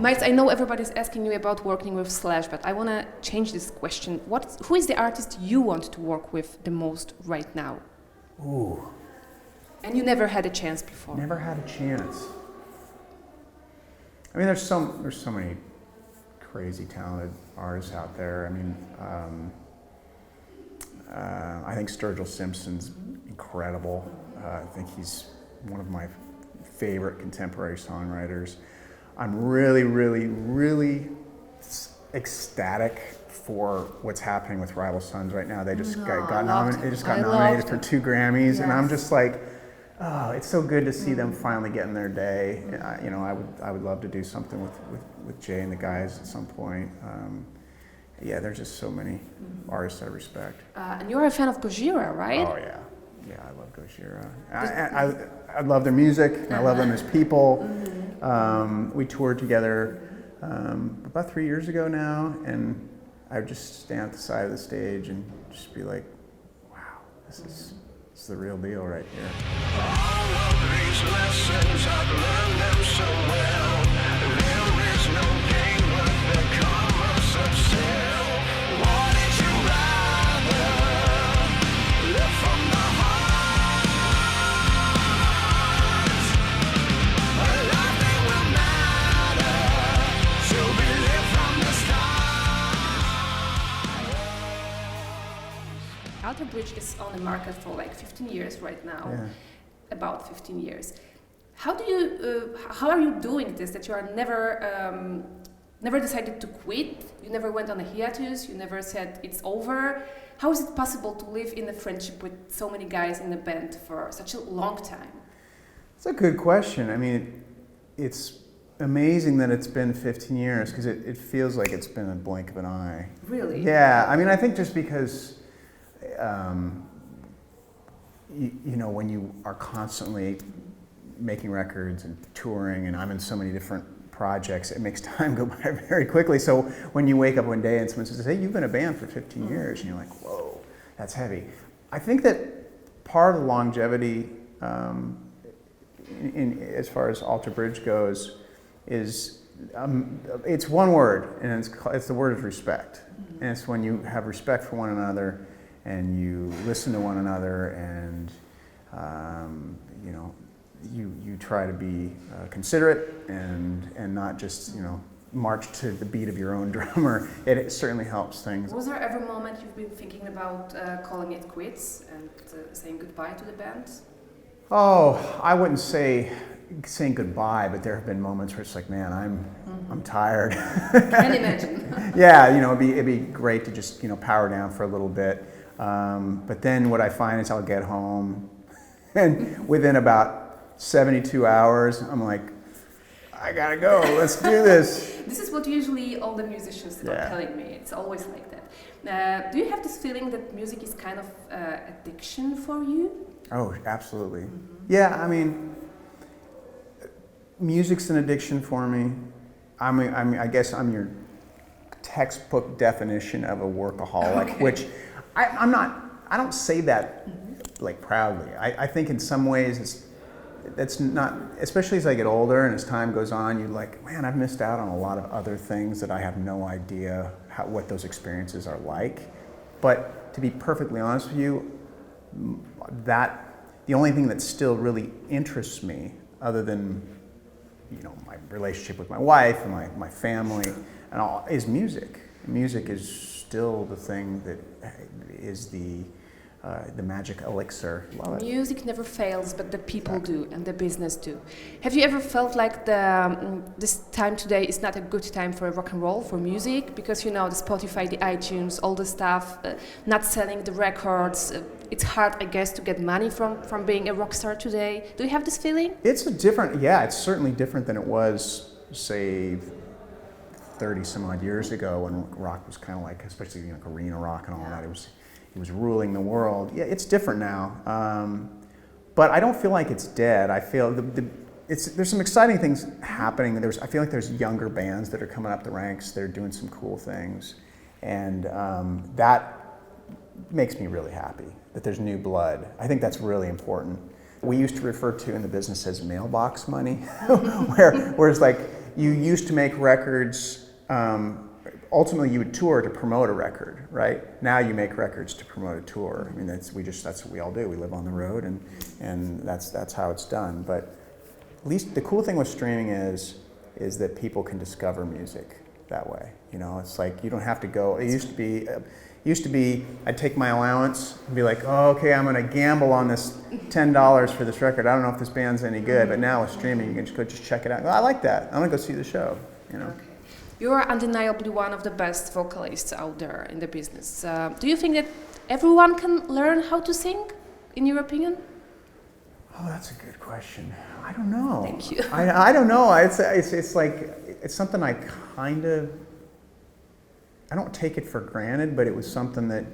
Myles, I know everybody's asking you about working with Slash, but I want to change this question. Who is the artist you want to work with the most right now? Ooh. And you never had a chance before. Never had a chance. I mean, there's so many crazy talented artists out there. I mean, I think Sturgill Simpson's incredible. I think he's one of my favorite contemporary songwriters. I'm really, really, really ecstatic for what's happening with Rival Sons right now. They just got nominated for 2 Grammys, and I'm just like, oh, it's so good to see them finally getting their day. I would love to do something with Jay and the guys at some point. There's just so many artists I respect. And you're a fan of Gojira, right? Oh yeah, I love Gojira. I love their music, and I love them as people. We toured together about 3 years ago now, and I would just stand at the side of the stage and just be like, wow, this is the real deal right here. All of these lessons, I've learned them so well. There is no gain but the commerce of self. Wouldn't you rather live from the heart? A life that will matter, should be lived from the start. Alter Bridge is on the market for like 15 years right now. Yeah. About 15 years. How are you doing this? That you are never decided to quit. You never went on a hiatus. You never said it's over. How is it possible to live in a friendship with so many guys in the band for such a long time? It's a good question. I mean, it's amazing that it's been 15 years because it feels like it's been a blink of an eye. Really? Yeah. I mean, I think just because. When you are constantly making records and touring, and I'm in so many different projects, it makes time go by very quickly. So when you wake up one day and someone says, hey, you've been a band for 15 years, and you're like, whoa, that's heavy. I think that part of the longevity, as far as Alter Bridge goes, is it's one word, and it's the word of respect. And it's when you have respect for one another, and you listen to one another, and you try to be considerate and not just march to the beat of your own drummer. It certainly helps things. Was there ever a moment you've been thinking about calling it quits and saying goodbye to the band? Oh, I wouldn't say saying goodbye, but there have been moments where it's like, man, I'm tired. Can imagine. Yeah, it'd be great to just power down for a little bit. But then what I find is I'll get home, and within about 72 hours, I'm like, I gotta go, let's do this. This is what usually all the musicians are telling me. It's always like that. Do you have this feeling that music is kind of addiction for you? Oh, absolutely. Yeah, I mean, music's an addiction for me. I guess I'm your textbook definition of a workaholic, which I don't say that like proudly. I think in some ways that's not, especially as I get older and as time goes on, you're like, man, I've missed out on a lot of other things that I have no idea what those experiences are like. But to be perfectly honest with you, the only thing that still really interests me, other than my relationship with my wife and my family and all, is music. Music is still the thing that is the magic elixir. Love it. Music never fails, but the people do, and the business do. Have you ever felt like this time today is not a good time for rock and roll, for music? Because the Spotify, the iTunes, all the stuff, not selling the records. It's hard, I guess, to get money from being a rock star today. Do you have this feeling? It's certainly different than it was, say, 30 some odd years ago when rock was kind of like, especially arena rock and all that. It was ruling the world. Yeah, it's different now, but I don't feel like it's dead. I feel there's some exciting things happening. I feel like there's younger bands that are coming up the ranks. They're doing some cool things, and that makes me really happy that there's new blood. I think that's really important. We used to refer to in the business as mailbox money, whereas like you used to make records. Ultimately, you would tour to promote a record, right? Now you make records to promote a tour. I mean, that's what we all do. We live on the road, and that's how it's done. But at least the cool thing with streaming is that people can discover music that way. You know, it's like you don't have to go. It used to be I'd take my allowance and be like, oh, okay, I'm going to gamble on this $10 for this record. I don't know if this band's any good, but now with streaming, you can just go check it out. I like that. I'm going to go see the show. You know. Okay. You are undeniably one of the best vocalists out there in the business. Do you think that everyone can learn how to sing, in your opinion? Oh, that's a good question. I don't know. Thank you. I don't know. It's like, it's something I don't take it for granted, but it was something that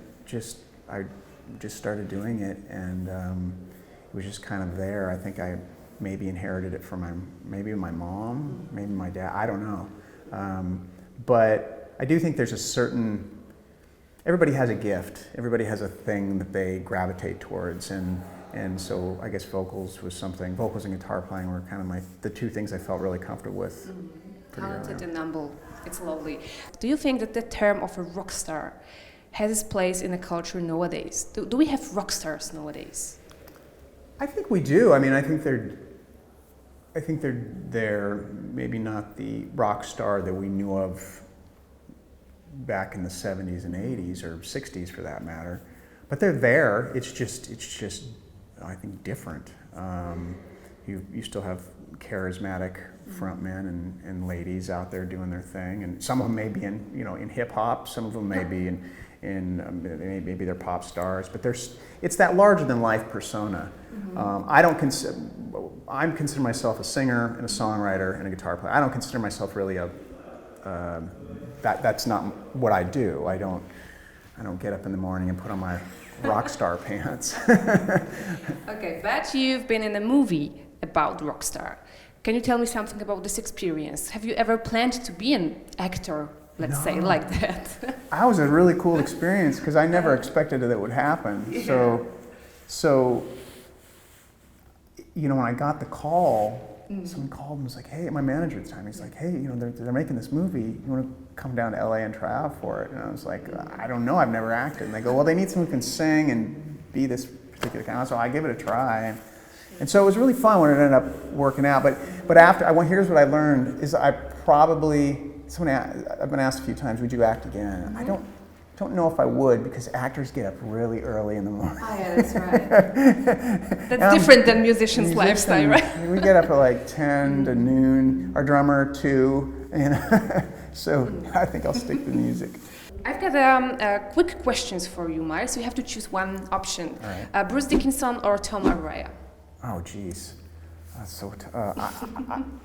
I just started doing it, and it was just kind of there. I think I maybe inherited it from my mom, maybe my dad. I don't know. But I do think there's everybody has a gift. Everybody has a thing that they gravitate towards, and so I guess vocals and guitar playing were kind of the two things I felt really comfortable with. Talented and humble. It's lovely. Do you think that the term of a rock star has its place in the culture nowadays? Do we have rock stars nowadays? I think we do. I mean, I think they're maybe not the rock star that we knew of back in the 70s and 80s or 60s for that matter, but they're there. It's just I think different. You still have charismatic frontmen and ladies out there doing their thing, and some of them may be in hip hop, some of them may be maybe they're pop stars, but it's that larger than life persona. I consider myself a singer and a songwriter and a guitar player. I don't consider myself really that's not what I do. I don't get up in the morning and put on my rock star pants. Okay, but you've been in a movie about Rockstar. Can you tell me something about this experience? Have you ever planned to be an actor, let's say, like that? That was a really cool experience because I never expected that it would happen. Yeah. So, when I got the call, someone called and was like, hey, my manager at the time, he's like, hey, they're making this movie. You want to come down to LA and try out for it? And I was like, I don't know, I've never acted. And they go, well, they need someone who can sing and be this particular kind. So I give it a try. And so it was really fun when it ended up working out. But after, here's what I learned, is I've been asked a few times, would you act again? I don't know if I would, because actors get up really early in the morning. Oh yeah, that's right. That's different than musicians' lifestyle, right? We get up at like 10 to noon, our drummer 2, and so I think I'll stick to music. I've got quick questions for you, Myles. You have to choose one option. All right. Bruce Dickinson or Tom Araya? Oh, geez. That's so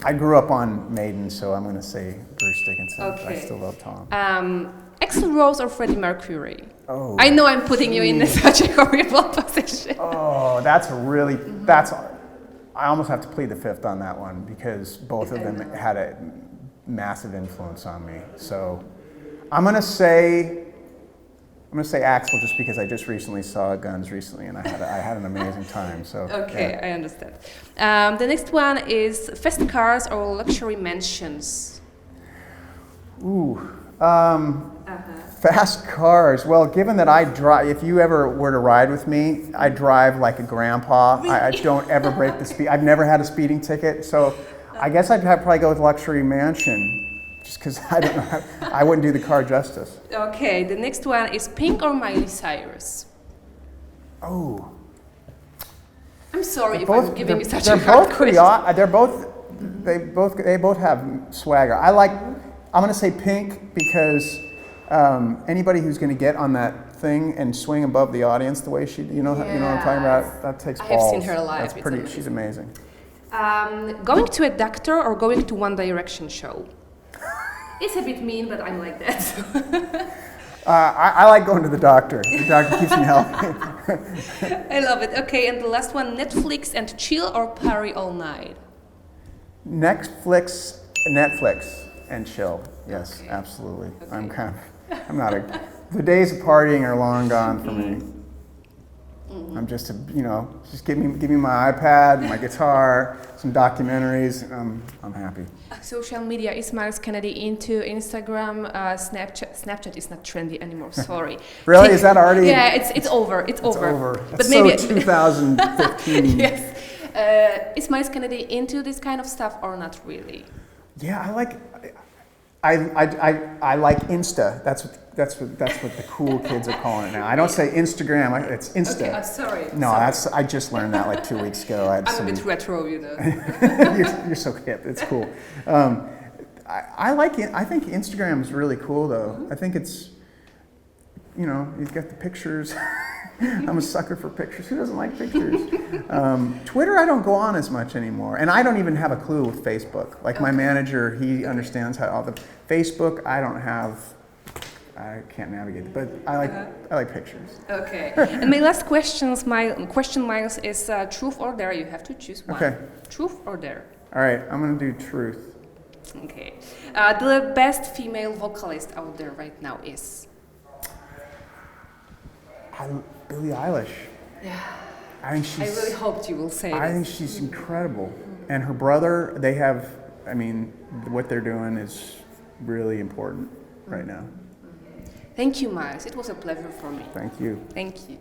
I grew up on Maiden, so I'm going to say Bruce Dickinson. Okay. I still love Tom. Axl Rose or Freddie Mercury? Oh, I know I'm putting you in such a horrible position. Oh, I almost have to plead the fifth on that one, because both of them had a massive influence on me. So I'm going to say Axl, just because I just recently saw Guns recently, and I had an amazing time. So okay, yeah. I understand. The next one is fast cars or luxury mansions? Ooh, fast cars. Well, given that I drive, if you ever were to ride with me, I drive like a grandpa. Really? I don't ever break the speed. I've never had a speeding ticket, so I guess I'd probably go with luxury mansion. Just because I don't know, I wouldn't do the car justice. Okay, the next one is Pink or Miley Cyrus? Oh. I'm sorry if I'm giving you such a they're hard both pretty question. they both have swagger. I'm going to say Pink because anybody who's going to get on that thing and swing above the audience the way she, you know what I'm talking about? That takes balls. I have seen her live. That's pretty. She's amazing. Going to a doctor or going to One Direction show? It's a bit mean, but I'm like that. I like going to the doctor. The doctor keeps me healthy. I love it. Okay, and the last one, Netflix and chill or party all night? Netflix and chill. Yes, okay. Absolutely. Okay. The days of partying are long gone for me. I'm just just give me my iPad, my guitar, some documentaries, and I'm happy. Social media, is Myles Kennedy into Instagram, Snapchat? Snapchat is not trendy anymore, sorry. Really? Is that already? Yeah, it's over. It's over. That's But maybe so 2015. yes. Is Myles Kennedy into this kind of stuff or not really? Yeah, I like Insta. That's what the cool kids are calling it now. I don't say Instagram. It's Insta. Okay, sorry. No, sorry. I just learned that like 2 weeks ago. I'm a bit retro, you know. You're so hip. It's cool. I like it. I think Instagram is really cool though. I think it's, you've got the pictures. I'm a sucker for pictures. Who doesn't like pictures? Twitter, I don't go on as much anymore. And I don't even have a clue with Facebook. Like my manager, he understands how all the Facebook, I can't navigate it, but I like pictures. Okay. And my last question, Myles, is truth or dare? You have to choose one. Okay. Truth or dare? All right, I'm gonna do truth. Okay. The best female vocalist out there right now is? Billie Eilish. Yeah. I really hoped you will say I this. think she's incredible. And her brother, what they're doing is really important right now. Thank you, Myles. It was a pleasure for me. Thank you. Thank you.